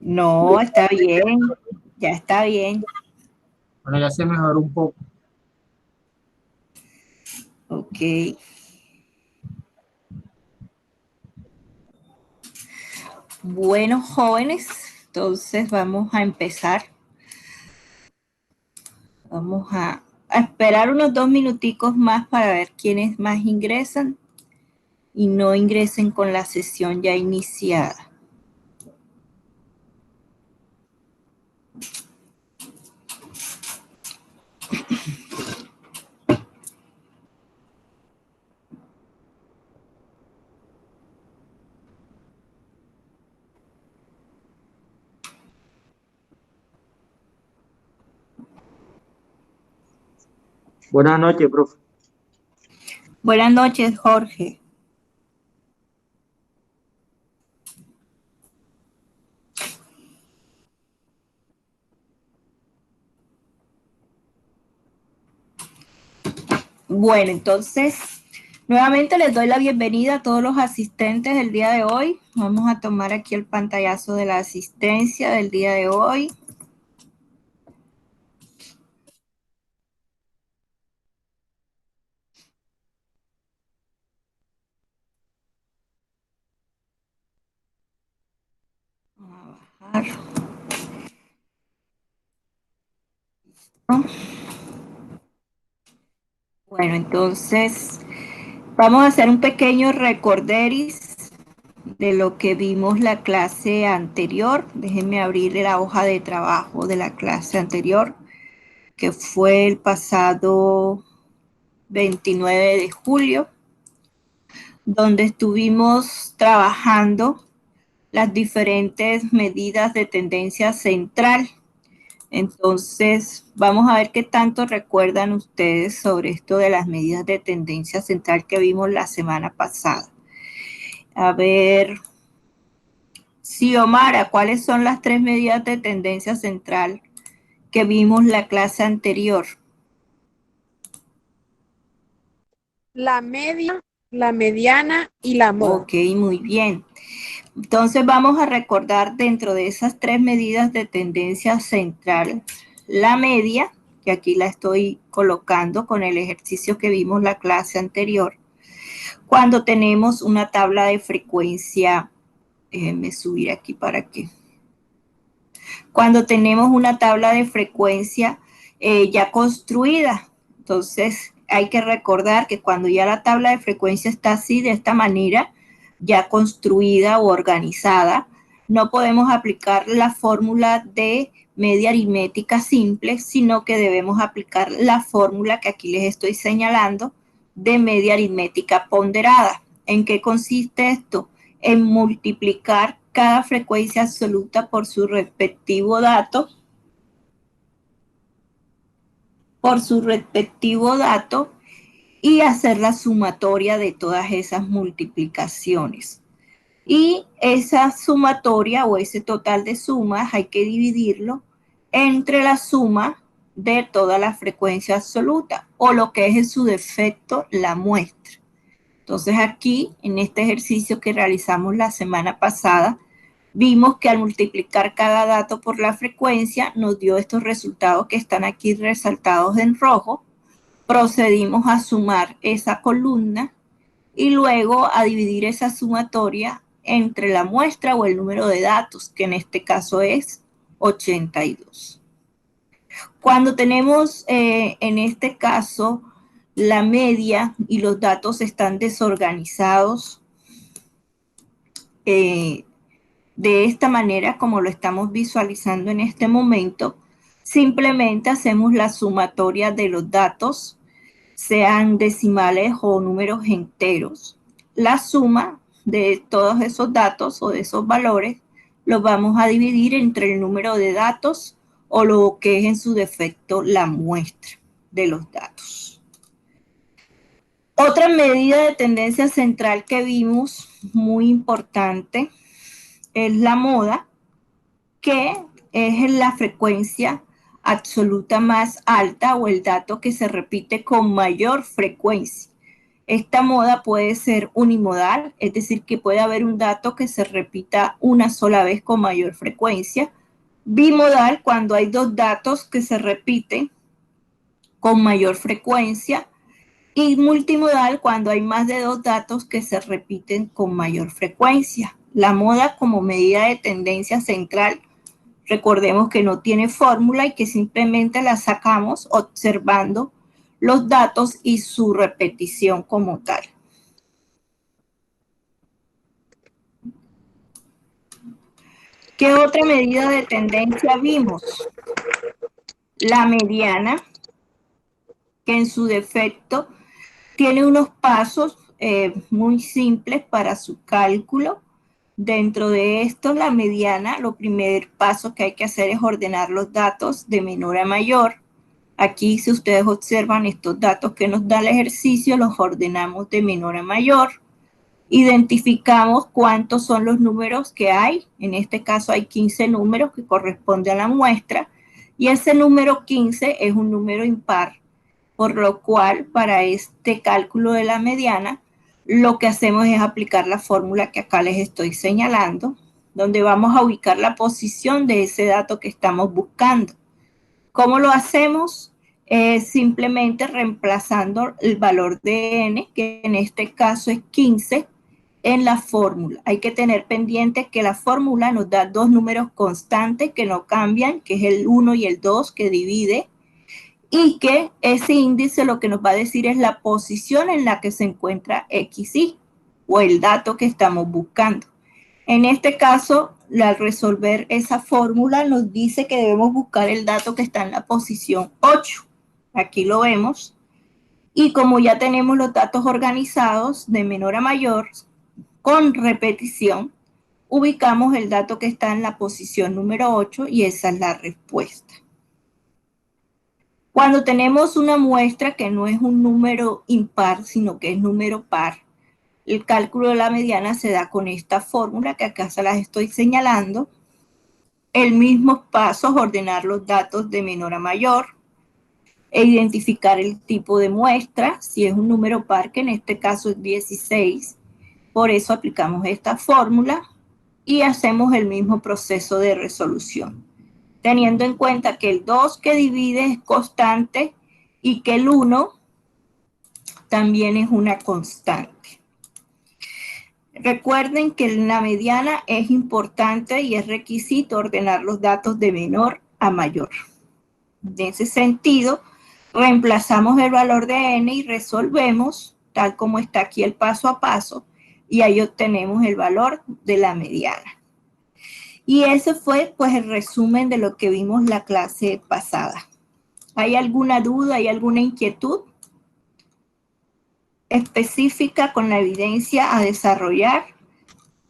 No, está bien, ya está bien. Bueno, ya se mejoró un poco. Ok. Bueno, jóvenes, entonces vamos a empezar. Vamos a esperar unos 2 minuticos más para ver quiénes más ingresan y no ingresen con la sesión ya iniciada. Buenas noches, profe. Buenas noches, Jorge. Bueno, entonces, nuevamente les doy la bienvenida a todos los asistentes del día de hoy. Vamos a tomar aquí el pantallazo de la asistencia del día de hoy. Vamos a bajar. Bueno, entonces vamos a hacer un pequeño recorderis de lo que vimos la clase anterior. Déjenme abrir la hoja de trabajo de la clase anterior, que fue el pasado 29 de julio, donde estuvimos trabajando las diferentes medidas de tendencia central. Entonces, vamos a ver qué tanto recuerdan ustedes sobre esto de las medidas de tendencia central que vimos la semana pasada. A ver, Xiomara, ¿cuáles son las 3 medidas de tendencia central que vimos la clase anterior? La media, la mediana y la moda. Ok, muy bien. Entonces vamos a recordar dentro de esas 3 medidas de tendencia central, la media, que aquí la estoy colocando con el ejercicio que vimos la clase anterior, cuando tenemos una tabla de frecuencia, déjenme subir aquí para que, cuando tenemos una tabla de frecuencia ya construida, entonces hay que recordar que cuando ya la tabla de frecuencia está así, de esta manera, ya construida o organizada, no podemos aplicar la fórmula de media aritmética simple, sino que debemos aplicar la fórmula que aquí les estoy señalando de media aritmética ponderada. ¿En qué consiste esto? En multiplicar cada frecuencia absoluta por su respectivo dato, y hacer la sumatoria de todas esas multiplicaciones. Y esa sumatoria o ese total de sumas hay que dividirlo entre la suma de toda la frecuencia absoluta o lo que es en su defecto la muestra. Entonces aquí, en este ejercicio que realizamos la semana pasada, vimos que al multiplicar cada dato por la frecuencia nos dio estos resultados que están aquí resaltados en rojo. Procedimos a sumar esa columna y luego a dividir esa sumatoria entre la muestra o el número de datos, que en este caso es 82. Cuando tenemos en este caso la media y los datos están desorganizados, de esta manera como lo estamos visualizando en este momento, simplemente hacemos la sumatoria de los datos, sean decimales o números enteros. La suma de todos esos datos o de esos valores los vamos a dividir entre el número de datos o lo que es en su defecto la muestra de los datos. Otra medida de tendencia central que vimos muy importante es la moda, que es la frecuencia absoluta más alta o el dato que se repite con mayor frecuencia. Esta moda puede ser unimodal, es decir, que puede haber un dato que se repita una sola vez con mayor frecuencia. Bimodal, cuando hay dos datos que se repiten con mayor frecuencia. Y multimodal, cuando hay más de dos datos que se repiten con mayor frecuencia. La moda como medida de tendencia central, recordemos que no tiene fórmula y que simplemente la sacamos observando los datos y su repetición como tal. ¿Qué otra medida de tendencia vimos? La mediana, que en su defecto tiene unos pasos muy simples para su cálculo. Dentro de esto, la mediana, lo primer paso que hay que hacer es ordenar los datos de menor a mayor. Aquí, si ustedes observan estos datos que nos da el ejercicio, los ordenamos de menor a mayor. Identificamos cuántos son los números que hay. En este caso hay 15 números que corresponden a la muestra. Y ese número 15 es un número impar. Por lo cual, para este cálculo de la mediana, lo que hacemos es aplicar la fórmula que acá les estoy señalando, donde vamos a ubicar la posición de ese dato que estamos buscando. ¿Cómo lo hacemos? Simplemente reemplazando el valor de n, que en este caso es 15, en la fórmula. Hay que tener pendiente que la fórmula nos da dos números constantes que no cambian, que es el 1 y el 2, que divide, y que ese índice lo que nos va a decir es la posición en la que se encuentra XY o el dato que estamos buscando. En este caso, al resolver esa fórmula nos dice que debemos buscar el dato que está en la posición 8. Aquí lo vemos. Y como ya tenemos los datos organizados de menor a mayor con repetición, ubicamos el dato que está en la posición número 8 y esa es la respuesta. Cuando tenemos una muestra que no es un número impar, sino que es número par, el cálculo de la mediana se da con esta fórmula que acá se las estoy señalando. El mismo paso es ordenar los datos de menor a mayor e identificar el tipo de muestra, si es un número par, que en este caso es 16. Por eso aplicamos esta fórmula y hacemos el mismo proceso de resolución, teniendo en cuenta que el 2 que divide es constante y que el 1 también es una constante. Recuerden que en la mediana es importante y es requisito ordenar los datos de menor a mayor. En ese sentido, reemplazamos el valor de n y resolvemos tal como está aquí el paso a paso y ahí obtenemos el valor de la mediana. Y ese fue pues el resumen de lo que vimos la clase pasada. ¿Hay alguna duda, hay alguna inquietud específica con la evidencia a desarrollar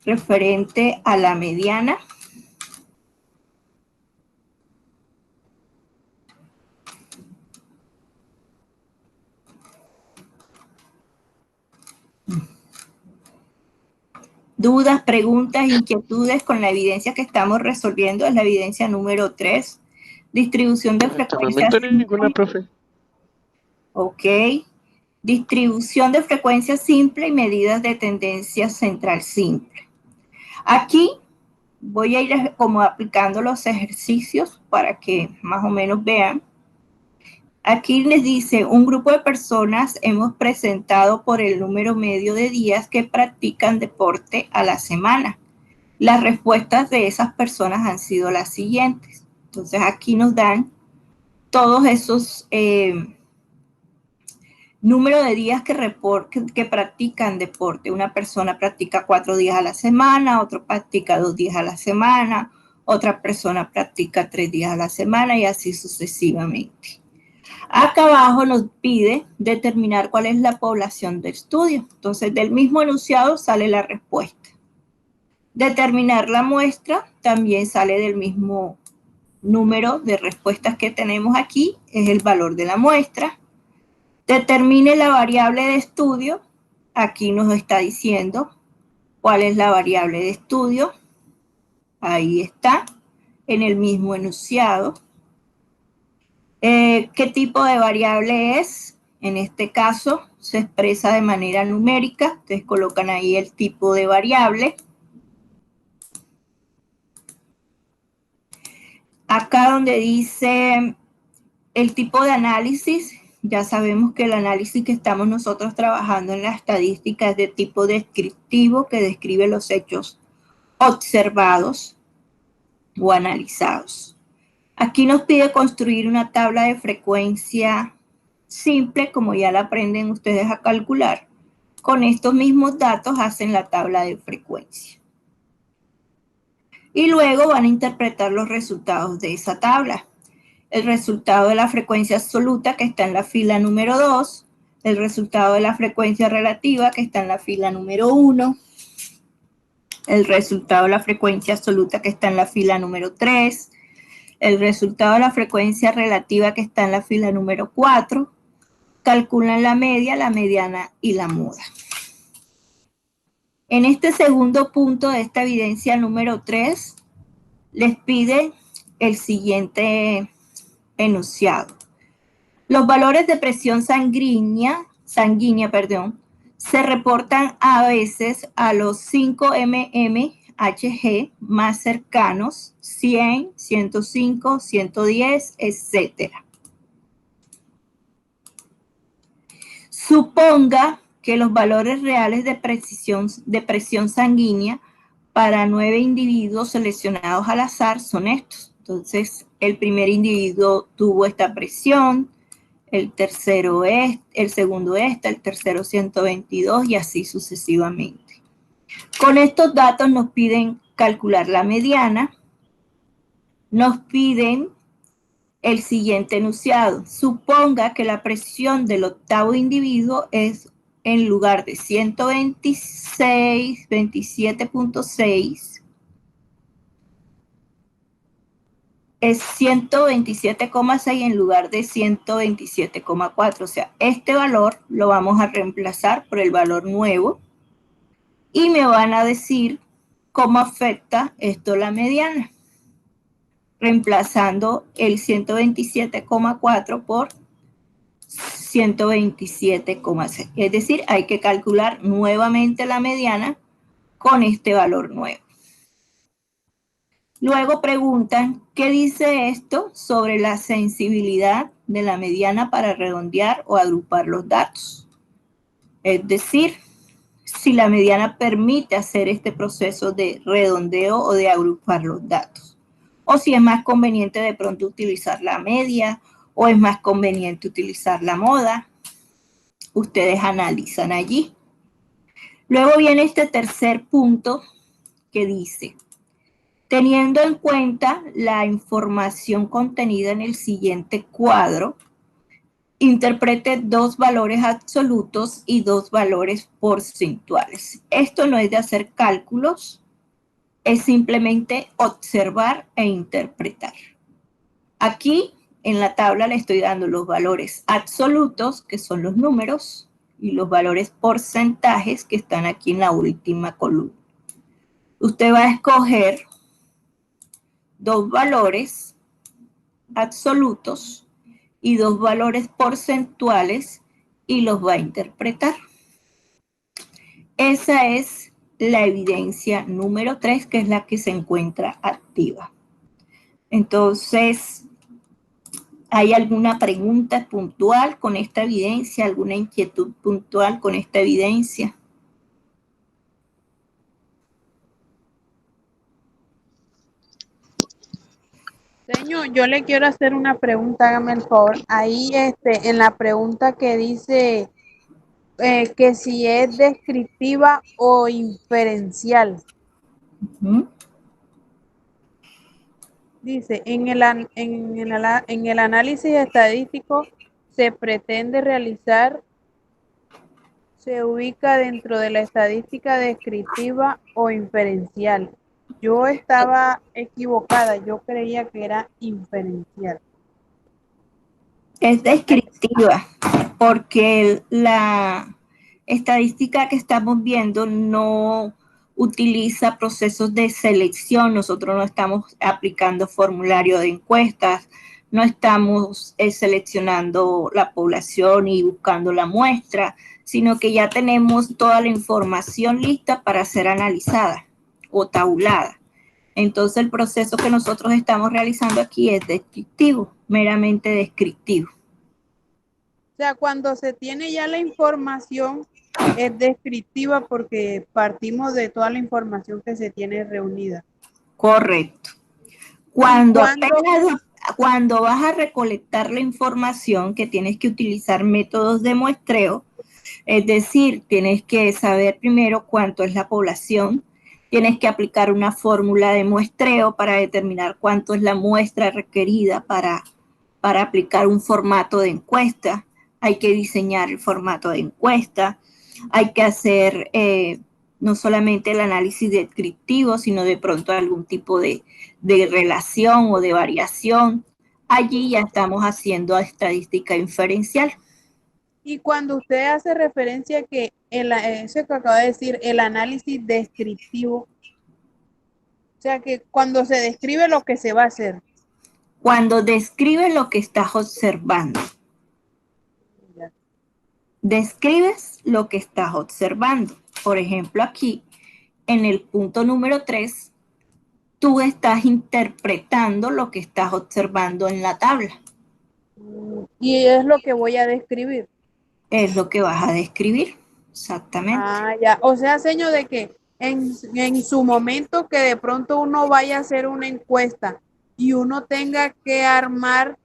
referente a la mediana? Dudas, preguntas, inquietudes con la evidencia que estamos resolviendo. Es la evidencia número 3. Distribución de frecuencia simple. Ninguna, profe. Ok. Distribución de frecuencia simple y medidas de tendencia central simple. Aquí voy a ir como aplicando los ejercicios para que más o menos vean. Aquí les dice, un grupo de personas hemos presentado por el número medio de días que practican deporte a la semana. Las respuestas de esas personas han sido las siguientes. Entonces aquí nos dan todos esos números de días que practican deporte. Una persona practica 4 días a la semana, otro practica 2 días a la semana, otra persona practica 3 días a la semana y así sucesivamente. Acá abajo nos pide determinar cuál es la población de estudio. Entonces, del mismo enunciado sale la respuesta. Determinar la muestra también sale del mismo número de respuestas que tenemos aquí, es el valor de la muestra. Determine la variable de estudio. Aquí nos está diciendo cuál es la variable de estudio. Ahí está, en el mismo enunciado. ¿Qué tipo de variable es? En este caso, se expresa de manera numérica. Ustedes colocan ahí el tipo de variable. Acá donde dice el tipo de análisis, ya sabemos que el análisis que estamos nosotros trabajando en la estadística es de tipo descriptivo, que describe los hechos observados o analizados. Aquí nos pide construir una tabla de frecuencia simple, como ya la aprenden ustedes a calcular. Con estos mismos datos hacen la tabla de frecuencia. Y luego van a interpretar los resultados de esa tabla. El resultado de la frecuencia absoluta, que está en la fila número 2, el resultado de la frecuencia relativa, que está en la fila número 1, el resultado de la frecuencia absoluta, que está en la fila número 3, el resultado de la frecuencia relativa, que está en la fila número 4, calculan la media, la mediana y la muda. En este segundo punto de esta evidencia número 3, les pide el siguiente enunciado. Los valores de presión sanguínea, se reportan a veces a los 5 mmHg más cercanos, 100, 105, 110, etc. Suponga que los valores reales de presión sanguínea para 9 individuos seleccionados al azar son estos. Entonces, el primer individuo tuvo esta presión, el tercero el segundo esta, el tercero 122 y así sucesivamente. Con estos datos nos piden calcular la mediana, nos piden el siguiente enunciado. Suponga que la presión del octavo individuo es, en lugar de 126, 27.6, es 127,6 en lugar de 127,4. O sea, este valor lo vamos a reemplazar por el valor nuevo y me van a decir cómo afecta esto la mediana, reemplazando el 127,4 por 127,6. Es decir, hay que calcular nuevamente la mediana con este valor nuevo. Luego preguntan, ¿qué dice esto sobre la sensibilidad de la mediana para redondear o agrupar los datos? Es decir, si la mediana permite hacer este proceso de redondeo o de agrupar los datos. O si es más conveniente de pronto utilizar la media o es más conveniente utilizar la moda. Ustedes analizan allí. Luego viene este tercer punto que dice, teniendo en cuenta la información contenida en el siguiente cuadro, interprete 2 valores absolutos y 2 valores porcentuales. Esto no es de hacer cálculos, es simplemente observar e interpretar. Aquí en la tabla le estoy dando los valores absolutos, que son los números, y los valores porcentajes, que están aquí en la última columna. Usted va a escoger 2 valores absolutos y 2 valores porcentuales y los va a interpretar. Esa es la evidencia número 3, que es la que se encuentra activa. Entonces, ¿hay alguna pregunta puntual con esta evidencia? ¿Alguna inquietud puntual con esta evidencia? Señor, yo le quiero hacer una pregunta, hágame el favor. Ahí en la pregunta que dice que si es descriptiva o inferencial. Dice, en el análisis estadístico se pretende realizar, se ubica dentro de la estadística descriptiva o inferencial. Yo estaba equivocada, yo creía que era inferencial. Es descriptiva, porque la estadística que estamos viendo no utiliza procesos de selección. Nosotros no estamos aplicando formulario de encuestas, no estamos seleccionando la población y buscando la muestra, sino que ya tenemos toda la información lista para ser analizada o tabulada. Entonces el proceso que nosotros estamos realizando aquí es descriptivo, meramente descriptivo. O sea, cuando se tiene ya la información, es descriptiva porque partimos de toda la información que se tiene reunida. Correcto. Cuando vas a recolectar la información, que tienes que utilizar métodos de muestreo, es decir, tienes que saber primero cuánto es la población, tienes que aplicar una fórmula de muestreo para determinar cuánto es la muestra requerida para aplicar un formato de encuesta, hay que diseñar el formato de encuesta, hay que hacer no solamente el análisis descriptivo, sino de pronto algún tipo de relación o de variación. Allí ya estamos haciendo estadística inferencial. Y cuando usted hace referencia a que eso que acaba de decir, el análisis descriptivo, o sea que cuando se describe lo que se va a hacer. Cuando describes lo que estás observando. Describes lo que estás observando. Por ejemplo, aquí, en el punto número 3, tú estás interpretando lo que estás observando en la tabla. Y es lo que voy a describir. Es lo que vas a describir, exactamente. Ah, ya. O sea, señor, de que en su momento que de pronto uno vaya a hacer una encuesta y uno tenga que armar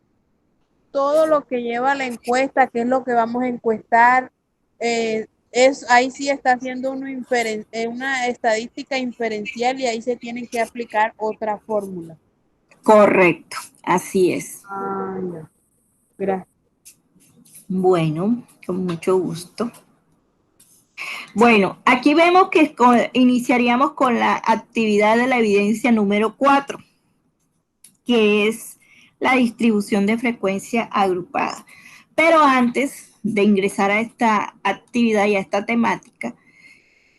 todo lo que lleva la encuesta, qué es lo que vamos a encuestar, ahí sí está haciendo una estadística inferencial y ahí se tienen que aplicar otra fórmula. Correcto, así es. Ah, ya. Gracias. Bueno, con mucho gusto. Bueno, aquí vemos que iniciaríamos con la actividad de la evidencia número 4, que es la distribución de frecuencia agrupada. Pero antes de ingresar a esta actividad y a esta temática,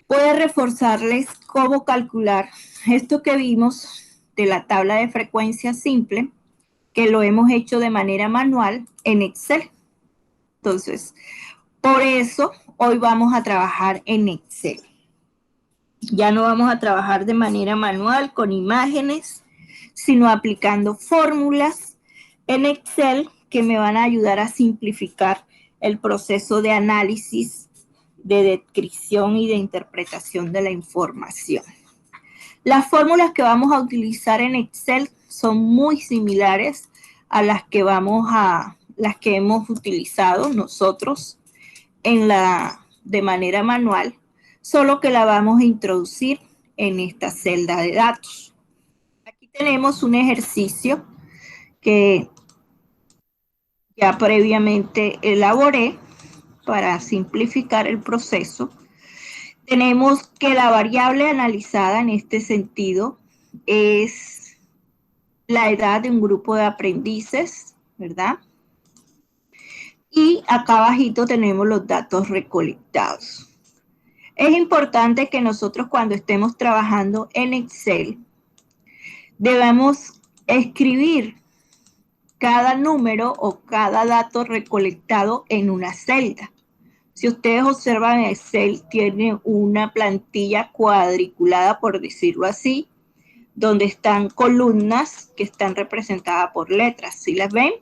voy a reforzarles cómo calcular esto que vimos de la tabla de frecuencia simple, que lo hemos hecho de manera manual en Excel. Entonces, por eso hoy vamos a trabajar en Excel. Ya no vamos a trabajar de manera manual con imágenes, sino aplicando fórmulas en Excel que me van a ayudar a simplificar el proceso de análisis, de descripción y de interpretación de la información. Las fórmulas que vamos a utilizar en Excel son muy similares a las que hemos utilizado nosotros de manera manual, solo que la vamos a introducir en esta celda de datos. Aquí tenemos un ejercicio que ya previamente elaboré para simplificar el proceso. Tenemos que la variable analizada en este sentido es la edad de un grupo de aprendices, ¿verdad? Y acá abajito tenemos los datos recolectados. Es importante que nosotros cuando estemos trabajando en Excel debamos escribir cada número o cada dato recolectado en una celda. Si ustedes observan, Excel tiene una plantilla cuadriculada, por decirlo así, donde están columnas que están representadas por letras. ¿Sí las ven?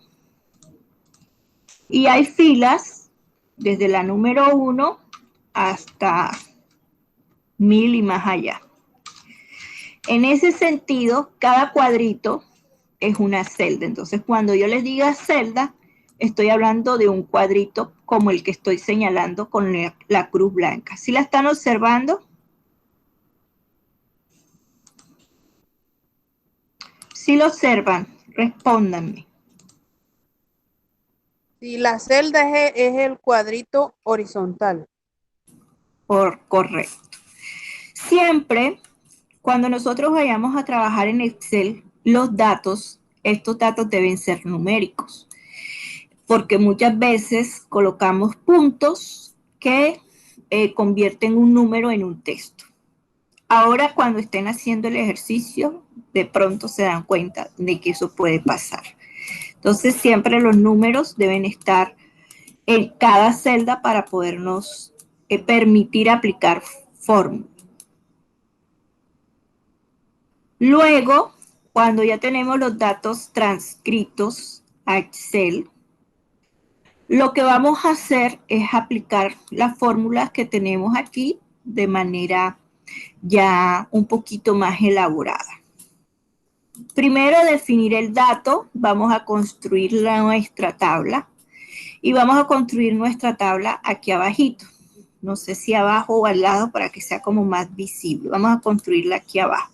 Y hay filas desde la número 1 hasta 1000 y más allá. En ese sentido, cada cuadrito es una celda. Entonces, cuando yo les diga celda, estoy hablando de un cuadrito como el que estoy señalando con la cruz blanca. ¿Sí la están observando? Si lo observan, respóndanme. Sí, la celda es el cuadrito horizontal. Correcto. Siempre, cuando nosotros vayamos a trabajar en Excel, estos datos deben ser numéricos, porque muchas veces colocamos puntos que convierten un número en un texto. Ahora, cuando estén haciendo el ejercicio, de pronto se dan cuenta de que eso puede pasar. Entonces siempre los números deben estar en cada celda para podernos permitir aplicar fórmula. Luego, cuando ya tenemos los datos transcritos a Excel, lo que vamos a hacer es aplicar las fórmulas que tenemos aquí de manera ya un poquito más elaborada. Primero, definir el dato, vamos a construir nuestra tabla y vamos a construir nuestra tabla aquí abajito. No sé si abajo o al lado para que sea como más visible. Vamos a construirla aquí abajo.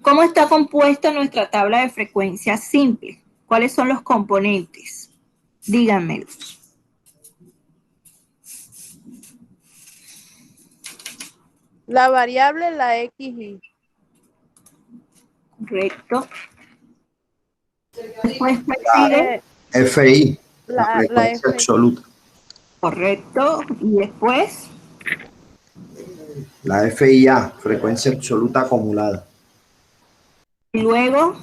¿Cómo está compuesta nuestra tabla de frecuencia simple? ¿Cuáles son los componentes? Díganmelo. La variable, la X, Y. Correcto. Después, ¿cuál sigue? FI, la La frecuencia FI. absoluta. Correcto. Y después, La FIA, frecuencia absoluta acumulada. y luego,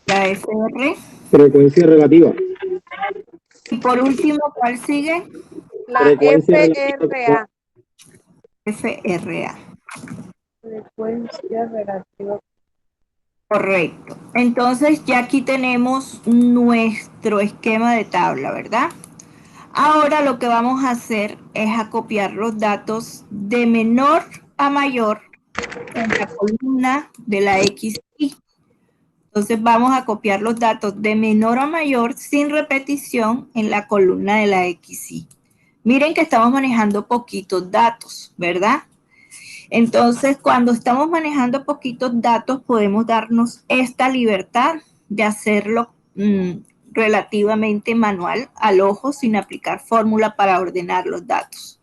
la FR. Frecuencia relativa. Y por último, ¿cuál sigue? La Frecuencia FRA. FRA. Frecuencia relativa. Correcto. Entonces ya aquí tenemos nuestro esquema de tabla, ¿verdad? Ahora lo que vamos a hacer es acopiar los datos de menor a mayor en la columna de la XY. Entonces vamos a copiar los datos de menor a mayor sin repetición en la columna de la XY. Miren que estamos manejando poquitos datos, ¿verdad? Entonces, cuando estamos manejando poquitos datos, podemos darnos esta libertad de hacerlo relativamente manual, al ojo, sin aplicar fórmula para ordenar los datos.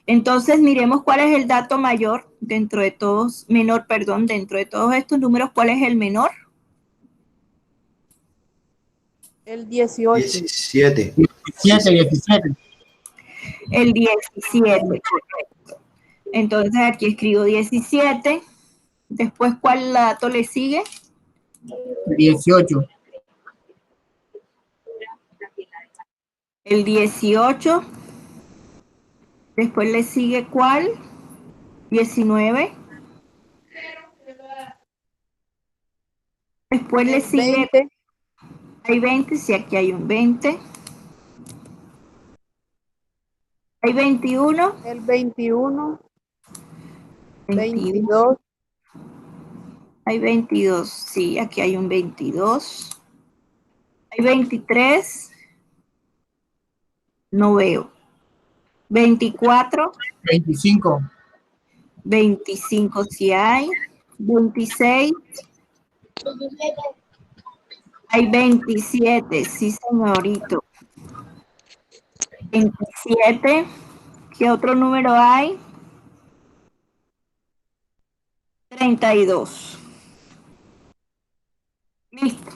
Entonces, miremos cuál es el dato mayor dentro de todos, menor, perdón, dentro de todos estos números, ¿cuál es el menor? El 18. 17. 17. El 17, correcto. Entonces, aquí escribo 17. Después, ¿cuál dato le sigue? 18. El 18. Después le sigue ¿cuál? 19. Después le El sigue, 20. hay 20, sí, aquí hay un 20. Hay 21. El 21. 21. 22. Hay 22, sí, aquí hay un 22. Hay 23. No veo. 24. 25. 25 sí hay. 26. Hay 27, sí, señorito. 27. ¿Qué otro número hay? 32. Listo.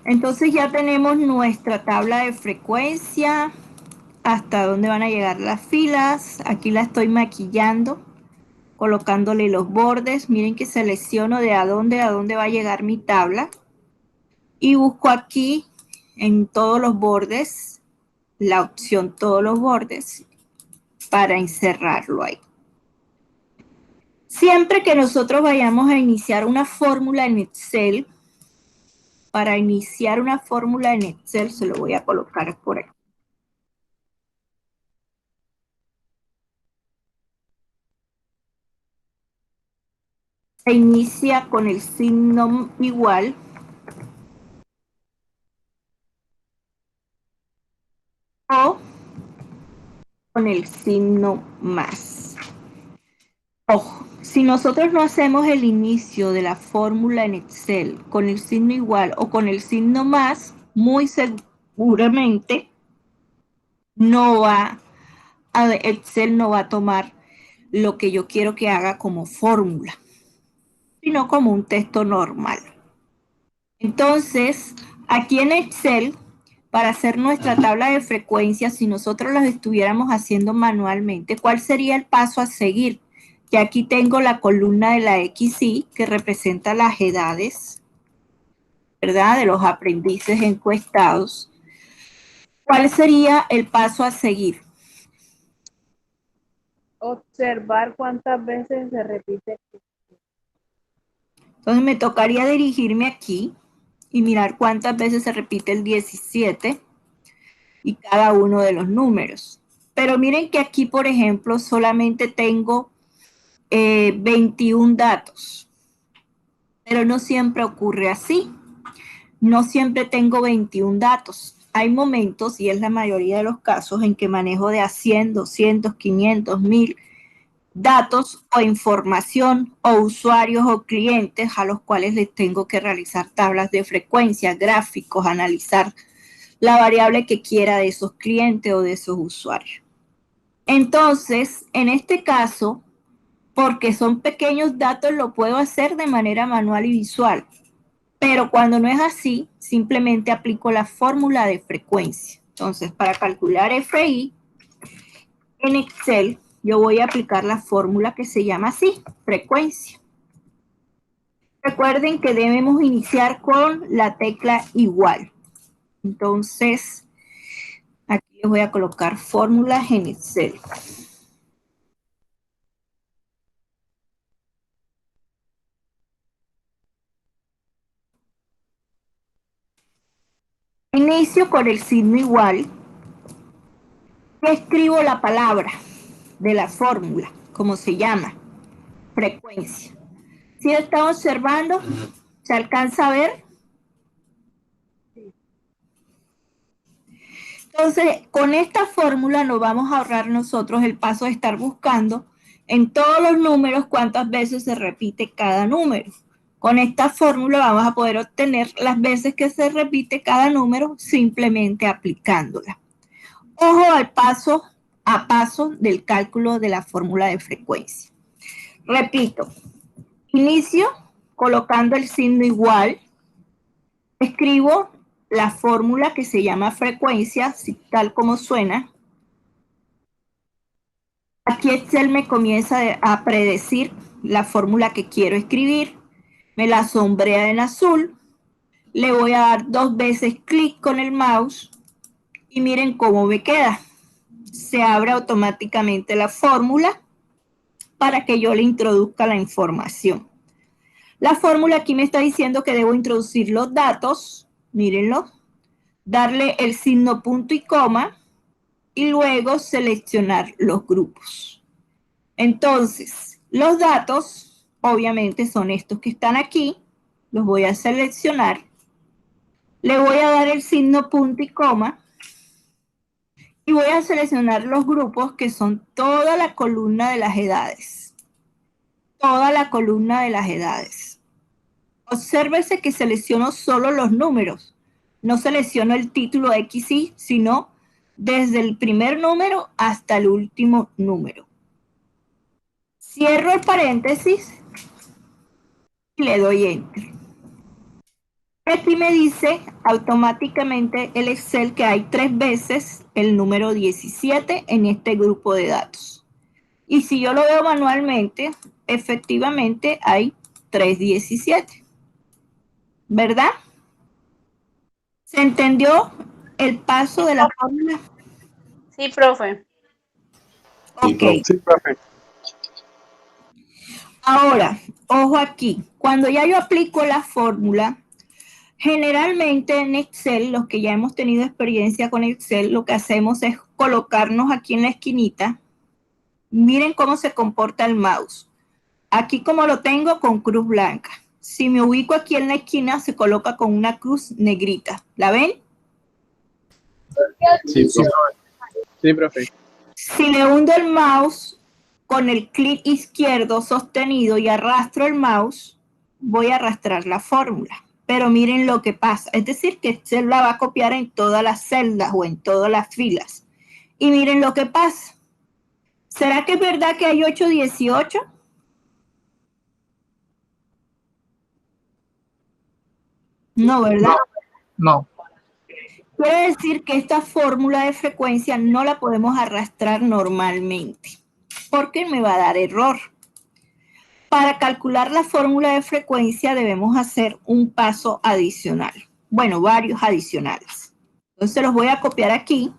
Entonces ya tenemos nuestra tabla de frecuencia, hasta dónde van a llegar las filas. Aquí la estoy maquillando, colocándole los bordes. Miren que selecciono de a dónde va a llegar mi tabla. Y busco aquí en todos los bordes, la opción todos los bordes, para encerrarlo ahí. Siempre que nosotros vayamos a iniciar una fórmula en Excel, para iniciar una fórmula en Excel, se lo voy a colocar por aquí. Se inicia con el signo igual. O con el signo más. Ojo, si nosotros no hacemos el inicio de la fórmula en Excel con el signo igual o con el signo más, muy seguramente Excel no va a tomar lo que yo quiero que haga como fórmula, sino como un texto normal. Entonces, aquí en Excel, para hacer nuestra tabla de frecuencias, si nosotros las estuviéramos haciendo manualmente, ¿cuál sería el paso a seguir? que aquí tengo la columna de la XY que representa las edades, ¿verdad? De los aprendices encuestados. ¿Cuál sería el paso a seguir? Observar cuántas veces se repite. Entonces me tocaría dirigirme aquí y mirar cuántas veces se repite el 17 y cada uno de los números. Pero miren que aquí, por ejemplo, solamente tengo 21 datos. Pero no siempre ocurre así. No siempre tengo 21 datos. Hay momentos, y es la mayoría de los casos, en que manejo de a 100, 200, 500, 1000 datos o información o usuarios o clientes a los cuales les tengo que realizar tablas de frecuencia, gráficos, analizar la variable que quiera de esos clientes o de esos usuarios. Entonces, en este caso, porque son pequeños datos, lo puedo hacer de manera manual y visual. Pero cuando no es así, simplemente aplico la fórmula de frecuencia. Entonces, para calcular FI en Excel, yo voy a aplicar la fórmula que se llama así, frecuencia. Recuerden que debemos iniciar con la tecla igual. Entonces, aquí les voy a colocar fórmulas en Excel. Inicio con el signo igual. Escribo la palabra de la fórmula, como se llama, frecuencia. ¿Sí está observando? ¿Se alcanza a ver? Entonces, con esta fórmula nos vamos a ahorrar nosotros el paso de estar buscando en todos los números cuántas veces se repite cada número. Con esta fórmula vamos a poder obtener las veces que se repite cada número simplemente aplicándola. Ojo al paso a paso del cálculo de la fórmula de frecuencia. Repito, inicio colocando el signo igual, escribo la fórmula que se llama frecuencia, tal como suena. Aquí Excel me comienza a predecir la fórmula que quiero escribir, me la sombrea en azul, le voy a dar 2 veces clic con el mouse y miren cómo me queda. Se abre automáticamente la fórmula para que yo le introduzca la información. La fórmula aquí me está diciendo que debo introducir los datos, mírenlo, darle el signo punto y coma y luego seleccionar los grupos. Entonces, los datos obviamente son estos que están aquí, los voy a seleccionar, le voy a dar el signo punto y coma y voy a seleccionar los grupos que son toda la columna de las edades. Toda la columna de las edades. Obsérvese que selecciono solo los números. No selecciono el título XY, sino desde el primer número hasta el último número. Cierro el paréntesis y le doy Enter. Aquí me dice automáticamente el Excel que hay 3 veces el número 17 en este grupo de datos. Y si yo lo veo manualmente, efectivamente hay 317. ¿Verdad? ¿Se entendió el paso de la fórmula? Sí, profe. Ok. Sí, profe. Ahora, ojo aquí. Cuando ya yo aplico la fórmula, generalmente en Excel, los que ya hemos tenido experiencia con Excel, lo que hacemos es colocarnos aquí en la esquinita. Miren cómo se comporta el mouse. Aquí como lo tengo con cruz blanca. Si me ubico aquí en la esquina, se coloca con una cruz negrita. ¿La ven? Sí, profe. Sí, profe. Si le hundo el mouse con el clic izquierdo sostenido y arrastro el mouse, voy a arrastrar la fórmula. Pero miren lo que pasa. Es decir, que Excel la va a copiar en todas las celdas o en todas las filas. Y miren lo que pasa. ¿Será que es verdad que hay 818? No, ¿verdad? No. Quiere decir que esta fórmula de frecuencia no la podemos arrastrar normalmente, porque me va a dar error. para calcular la fórmula de frecuencia debemos hacer un paso adicional. Bueno, varios adicionales. Entonces los voy a copiar aquí.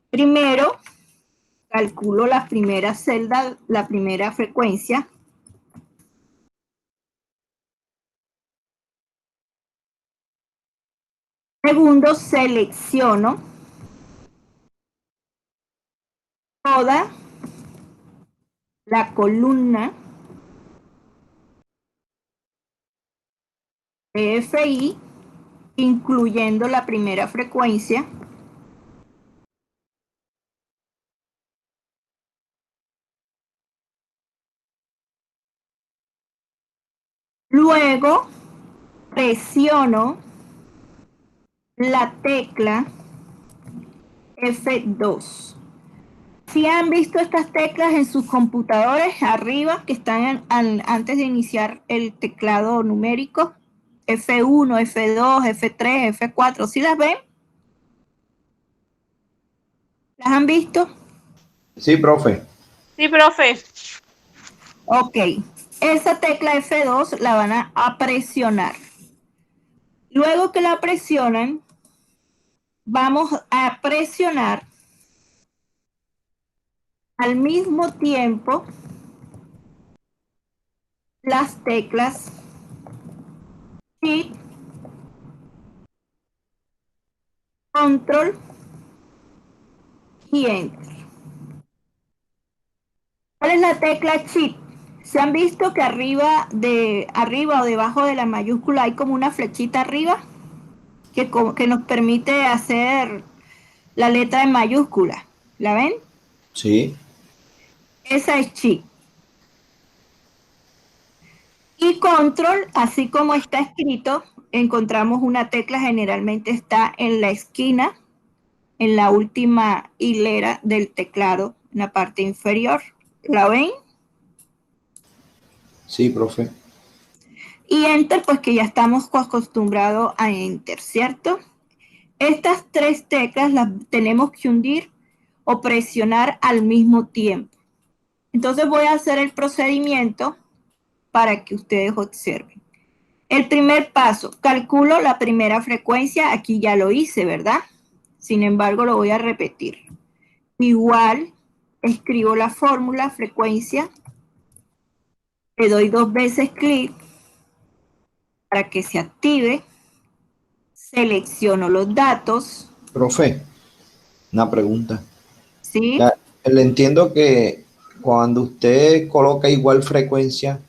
Primero, calculo la primera celda, la primera frecuencia. Segundo, selecciono toda la columna de FI, incluyendo la primera frecuencia. Luego, presiono la tecla F2. Si han visto estas teclas en sus computadores arriba, que están antes de iniciar el teclado numérico, F1, F2, F3, F4, ¿sí las ven? ¿Las han visto? Sí, profe. Sí, profe. Ok, esa tecla F2 la van a presionar. Luego que la presionan, vamos a presionar al mismo tiempo las teclas Shift, Control y Enter. ¿Cuál es la tecla Shift? ¿Se han visto que arriba o debajo de la mayúscula hay como una flechita arriba que nos permite hacer la letra en mayúscula? ¿La ven? Sí. Esa es Shift. Y Control, así como está escrito, encontramos una tecla, generalmente está en la esquina, en la última hilera del teclado, en la parte inferior. ¿La ven? Sí, profe. Y Enter, pues que ya estamos acostumbrados a Enter, ¿cierto? Estas tres teclas las tenemos que hundir o presionar al mismo tiempo. Entonces voy a hacer el procedimiento para que ustedes observen. El primer paso, calculo la primera frecuencia, aquí ya lo hice, ¿verdad? Sin embargo, lo voy a repetir. Igual, escribo la fórmula, frecuencia, le doy 2 veces clic para que se active, selecciono los datos, Profe, una pregunta. ¿sí? Ya, le entiendo que cuando usted coloca igual frecuencia,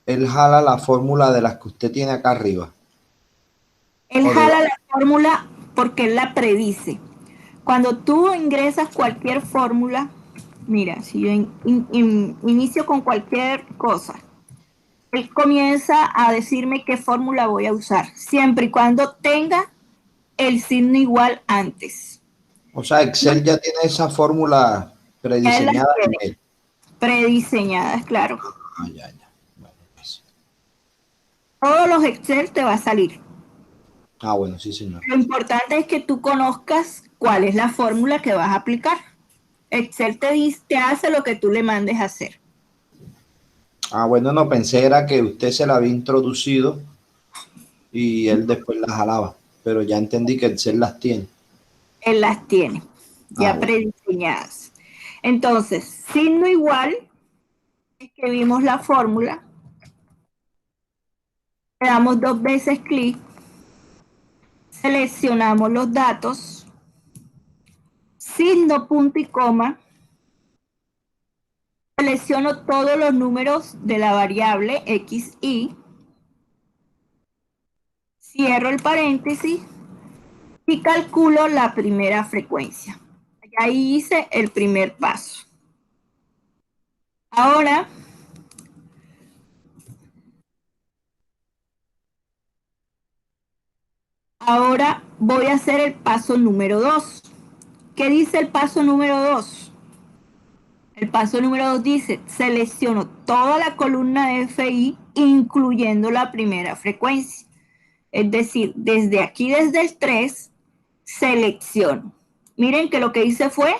él jala la fórmula de las que usted tiene acá arriba. Él O jala la fórmula porque él la predice. Cuando tú ingresas cualquier fórmula, mira, si yo inicio con cualquier cosa, él comienza a decirme qué fórmula voy a usar, siempre y cuando tenga el signo igual antes. O sea, Excel ya tiene esa fórmula Ya él la prediseñada en tiene él. prediseñadas, claro. Ah, ya. Bueno, pues. Todos los Excel te va a salir. Ah, bueno, sí, señor. Lo importante es que tú conozcas cuál es la fórmula que vas a aplicar. Excel te hace lo que tú le mandes a hacer. Ah, bueno, no pensé era que usted se la había introducido y él después las jalaba, pero ya entendí que Excel las tiene. Él las tiene ya Bueno. prediseñadas. Entonces, signo igual, escribimos la fórmula, le damos 2 veces clic, seleccionamos los datos, signo, punto y coma, selecciono todos los números de la variable x, y, cierro el paréntesis y calculo la primera frecuencia. Ahí hice el primer paso. Ahora voy a hacer el paso número 2. ¿Qué dice el paso número 2? El paso número 2 dice, selecciono toda la columna de FI, incluyendo la primera frecuencia. Es decir, desde aquí, desde el 3, selecciono. Miren que lo que hice fue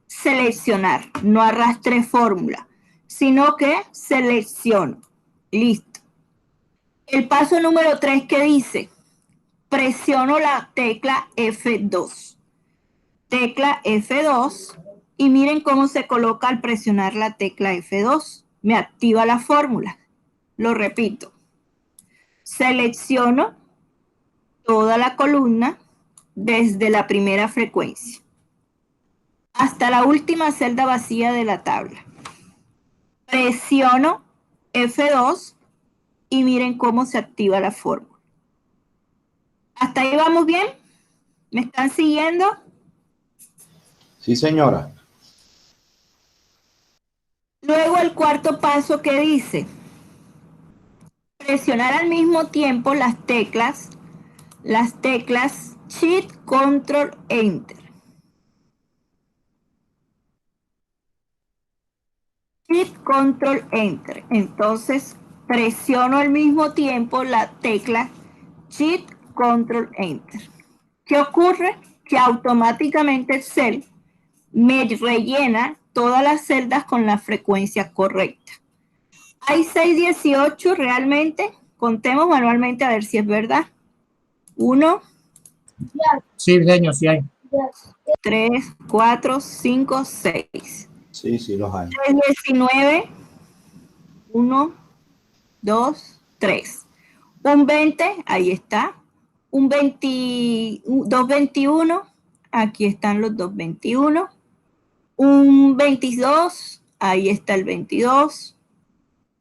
seleccionar, no arrastré fórmula. sino que selecciono. Listo. El paso número 3 que dice, presiono la tecla F2. Tecla F2 y miren cómo se coloca al presionar la tecla F2. Me activa la fórmula. Lo repito. Selecciono toda la columna desde la primera frecuencia hasta la última celda vacía de la tabla. Presiono F2 y miren cómo se activa la fórmula. ¿Hasta ahí vamos bien? ¿Me están siguiendo? Sí, señora. Luego el cuarto paso que dice, presionar al mismo tiempo las teclas Shift, Control, Enter. Shift, Control, Enter. Entonces, presiono al mismo tiempo la tecla Shift, Control, Enter. ¿Qué ocurre? Que automáticamente Excel me rellena todas las celdas con la frecuencia correcta. Hay 618 realmente. Contemos manualmente a ver si es verdad. 1, Sí, señor, sí hay. 3, 4, 5, 6. Sí, sí, los hay. 319, 1, 2, 3. Un 20, ahí está. Un 20, 221, aquí están los 221. Un 22, ahí está el 22.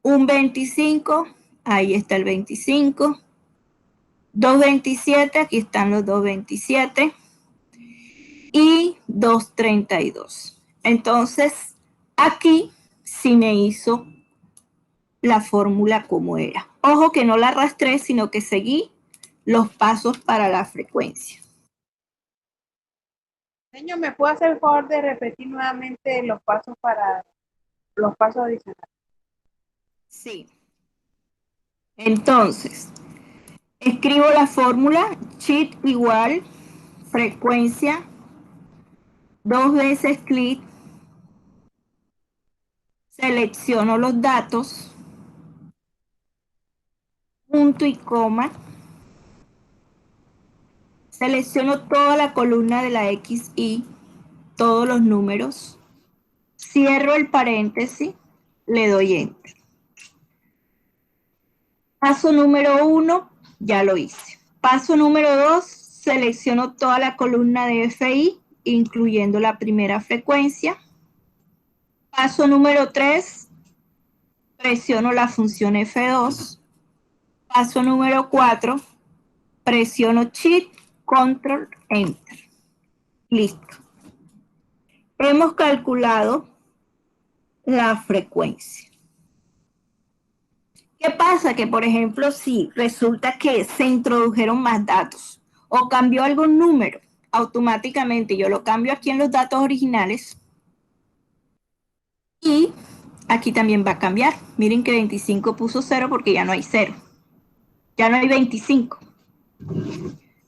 Un 25, ahí está el 25. 227, aquí están los 227. Y 232. Entonces, aquí sí me hizo la fórmula como era. Ojo que no la arrastré, sino que seguí los pasos para la frecuencia. Señor, ¿me puede hacer el favor de repetir nuevamente los pasos para los pasos adicionales? Sí. Entonces, escribo la fórmula, shift igual, frecuencia, 2 veces clic, selecciono los datos, punto y coma, selecciono toda la columna de la XY, todos los números, cierro el paréntesis, le doy Enter. Paso número 1, ya lo hice. Paso número 2, selecciono toda la columna de FI, incluyendo la primera frecuencia. Paso número 3, presiono la función F2. Paso número 4, presiono Shift, Control, Enter. Listo. Hemos calculado la frecuencia. ¿Qué pasa? Que, por ejemplo, si resulta que se introdujeron más datos o cambió algún número, automáticamente yo lo cambio aquí en los datos originales y aquí también va a cambiar. Miren que 25 puso 0 porque ya no hay 0. Ya no hay 25.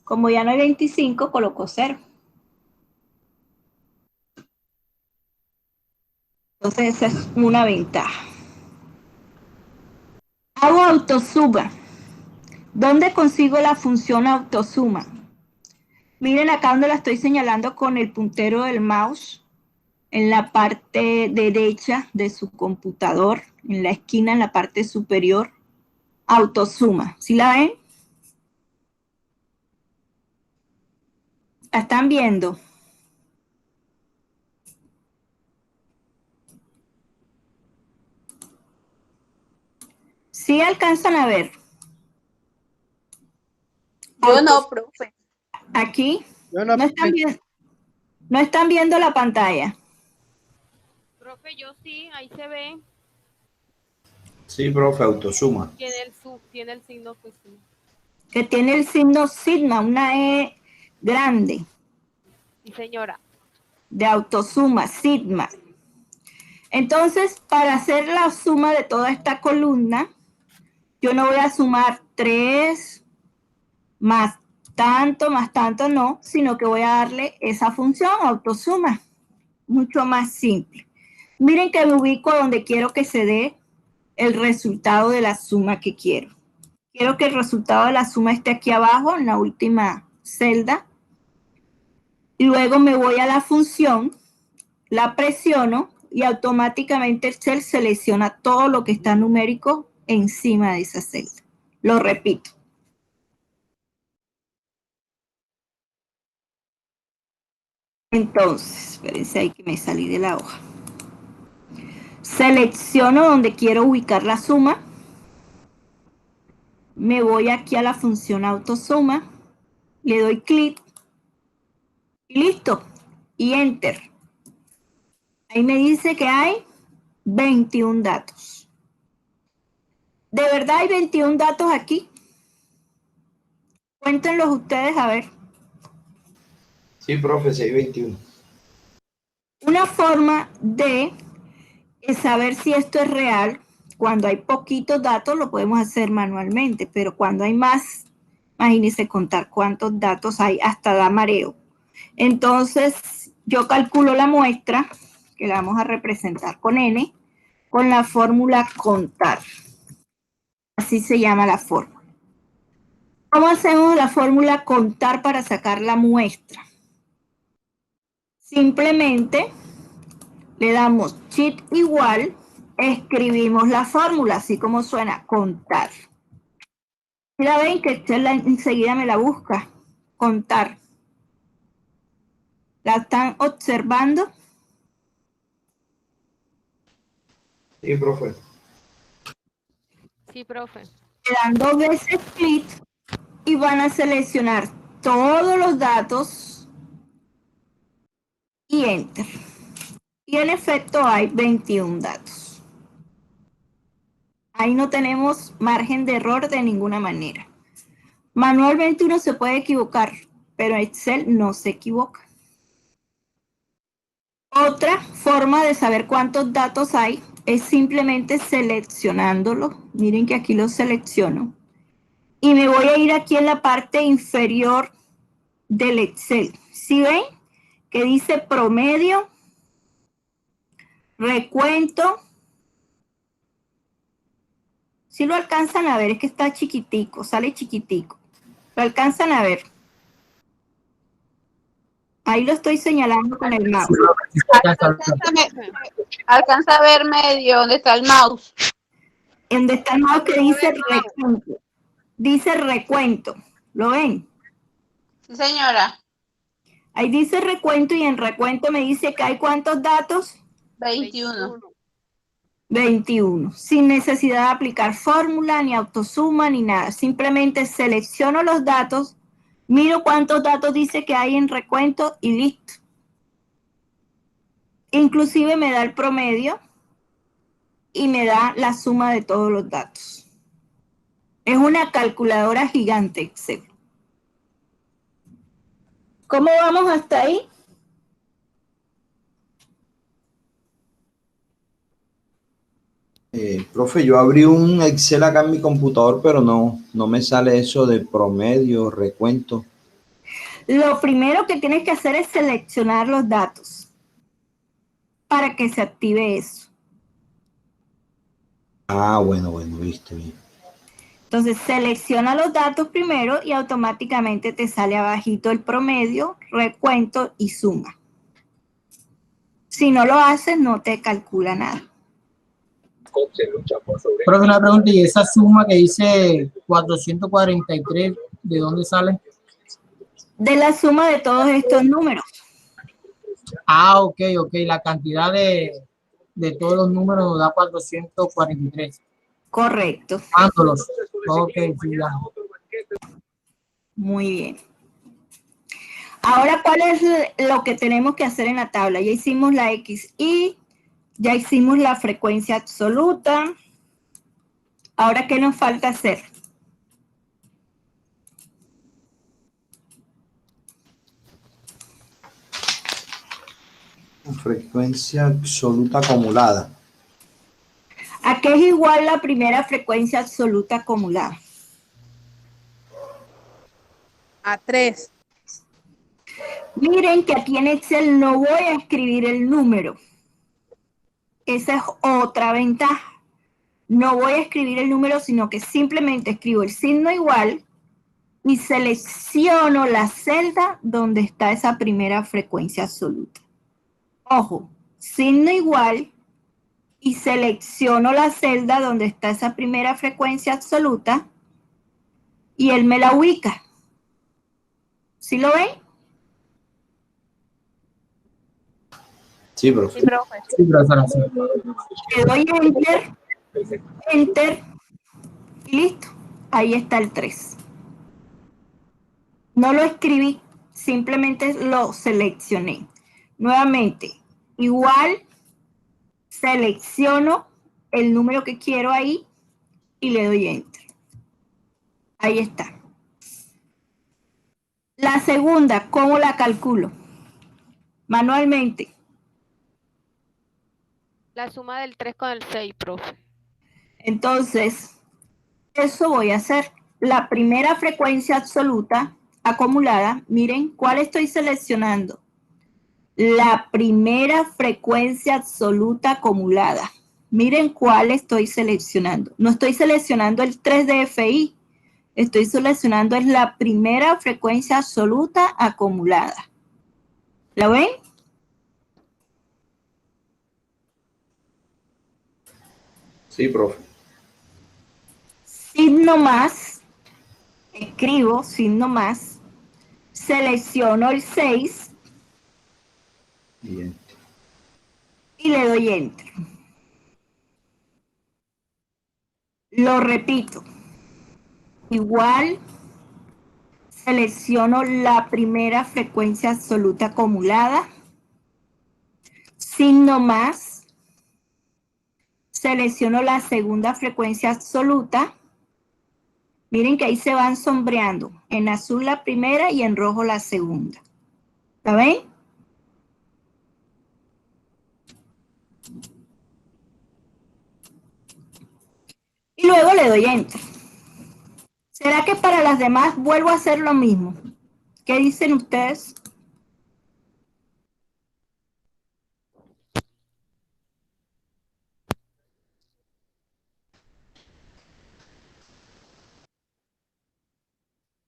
Como ya no hay 25, coloco 0. Entonces esa es una ventaja. Hago autosuma. ¿Dónde consigo la función autosuma? Miren acá donde la estoy señalando con el puntero del mouse, en la parte derecha de su computador, en la esquina, en la parte superior, autosuma. ¿Sí la ven? ¿La están viendo? ¿Sí alcanzan a ver? Yo no, profe. Aquí. Yo no, No están viendo la pantalla. Profe, yo sí, ahí se ve. Sí, profe, autosuma. Tiene el signo que sí. Que tiene el signo sigma, una E grande. Sí, señora. De autosuma, sigma. Entonces, para hacer la suma de toda esta columna, yo no voy a sumar 3 más tanto, no, sino que voy a darle esa función, autosuma, mucho más simple. Miren que me ubico donde quiero que se dé el resultado de la suma que quiero. Quiero que el resultado de la suma esté aquí abajo, en la última celda. Y luego me voy a la función, la presiono y automáticamente Excel selecciona todo lo que está numérico encima de esa celda. Lo repito. Entonces, espérense ahí que me salí de la hoja. Selecciono donde quiero ubicar la suma. Me voy aquí a la función autosuma. Le doy clic. Y listo. Y enter. Ahí me dice que hay 21 datos. ¿De verdad hay 21 datos aquí? Cuéntenlos ustedes a ver. Sí, profe, 621. Una forma de saber si esto es real, cuando hay poquitos datos lo podemos hacer manualmente, pero cuando hay más, imagínense contar cuántos datos hay, hasta da mareo. Entonces, yo calculo la muestra, que la vamos a representar con N, con la fórmula contar. Así se llama la fórmula. ¿Cómo hacemos la fórmula contar para sacar la muestra? Simplemente le damos shift igual, escribimos la fórmula, así como suena, contar. Ya ven que Excel enseguida me la busca, contar. ¿La están observando? Sí, profe. Sí, profe. Le dan 2 veces clic y van a seleccionar todos los datos y enter. Y en efecto hay 21 datos. Ahí no tenemos margen de error de ninguna manera. Manualmente uno se puede equivocar, pero Excel no se equivoca. Otra forma de saber cuántos datos hay es simplemente seleccionándolo. Miren que aquí lo selecciono. Y me voy a ir aquí en la parte inferior del Excel. ¿Sí ven? Que dice promedio, recuento. Si lo alcanzan a ver, es que está chiquitico, sale chiquitico. Lo alcanzan a ver. Ahí lo estoy señalando con el mouse. Alcanza a ver medio donde está el mouse. En donde está el mouse que dice recuento. Dice recuento. ¿Lo ven? Sí, señora. Ahí dice recuento y en recuento me dice que hay ¿cuántos datos? 21. 21. Sin necesidad de aplicar fórmula, ni autosuma, ni nada. Simplemente selecciono los datos, miro cuántos datos dice que hay en recuento y listo. Inclusive me da el promedio y me da la suma de todos los datos. Es una calculadora gigante Excel. ¿Cómo vamos hasta ahí? Profe, yo abrí un Excel acá en mi computador, pero no me sale eso de promedio, recuento. Lo primero que tienes que hacer es seleccionar los datos para que se active eso. Ah, bueno, viste bien. Entonces selecciona los datos primero y automáticamente te sale abajito el promedio, recuento y suma. Si no lo haces, no te calcula nada. Profe, una pregunta, ¿y esa suma que dice 443, de dónde sale? De la suma de todos estos números. Ah, ok, la cantidad de todos los números nos da 443. Correcto. Dándolos. Ok, sí, ya. Muy bien. Ahora, ¿cuál es lo que tenemos que hacer en la tabla? Ya hicimos la XY, ya hicimos la frecuencia absoluta. Ahora, ¿qué nos falta hacer? Frecuencia absoluta acumulada. ¿A qué es igual la primera frecuencia absoluta acumulada? A 3. Miren que aquí en Excel no voy a escribir el número. Esa es otra ventaja. No voy a escribir el número, sino que simplemente escribo el signo igual y selecciono la celda donde está esa primera frecuencia absoluta. Ojo, signo igual y selecciono la celda donde está esa primera frecuencia absoluta y él me la ubica. ¿Sí lo ven? Sí, profe. Sí, profe. Sí, profesora, sí. Le doy enter, enter y listo. Ahí está el 3. No lo escribí, simplemente lo seleccioné. Nuevamente, igual selecciono el número que quiero ahí y le doy enter. Ahí está. La segunda, ¿cómo la calculo? Manualmente. La suma del 3 con el 6, profe. Entonces, eso voy a hacer. La primera frecuencia absoluta acumulada, miren cuál estoy seleccionando. La primera frecuencia absoluta acumulada. Miren cuál estoy seleccionando. No estoy seleccionando el 3 de FI. Estoy seleccionando es la primera frecuencia absoluta acumulada. ¿La ven? Sí, profe. Signo más. Escribo signo más. Selecciono el 6 Bien. y le doy enter. Lo repito. Igual selecciono la primera frecuencia absoluta acumulada. Signo más. Selecciono la segunda frecuencia absoluta. Miren que ahí se van sombreando. En azul la primera y en rojo la segunda. ¿La ven? Y luego le doy enter. ¿Será que para las demás vuelvo a hacer lo mismo? ¿Qué dicen ustedes?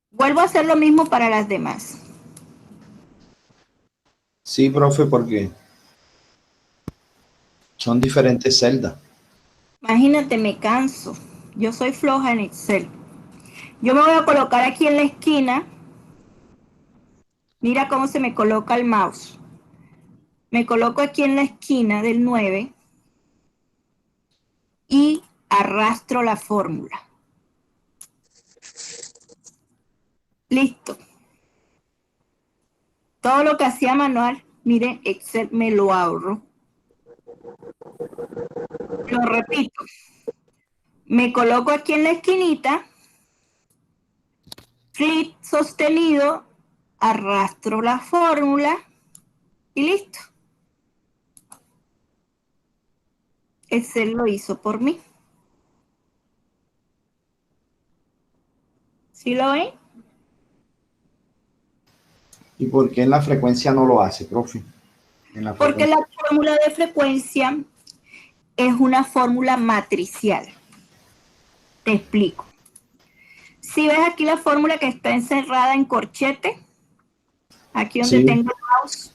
Vuelvo a hacer lo mismo para las demás. Sí, profe, porque son diferentes celdas. Imagínate, me canso. Yo soy floja en Excel. Yo me voy a colocar aquí en la esquina. Mira cómo se me coloca el mouse. Me coloco aquí en la esquina del 9 y arrastro la fórmula. Listo. Todo lo que hacía manual, miren, Excel me lo ahorro. Lo repito. Me coloco aquí en la esquinita, clic sostenido, arrastro la fórmula y listo. Excel lo hizo por mí. ¿Sí lo ven? ¿Y por qué en la frecuencia no lo hace, profe? En la Porque frecuencia. la fórmula de frecuencia es una fórmula matricial. Te explico. Si ves aquí la fórmula que está encerrada en corchete, aquí donde Sí, tengo el mouse,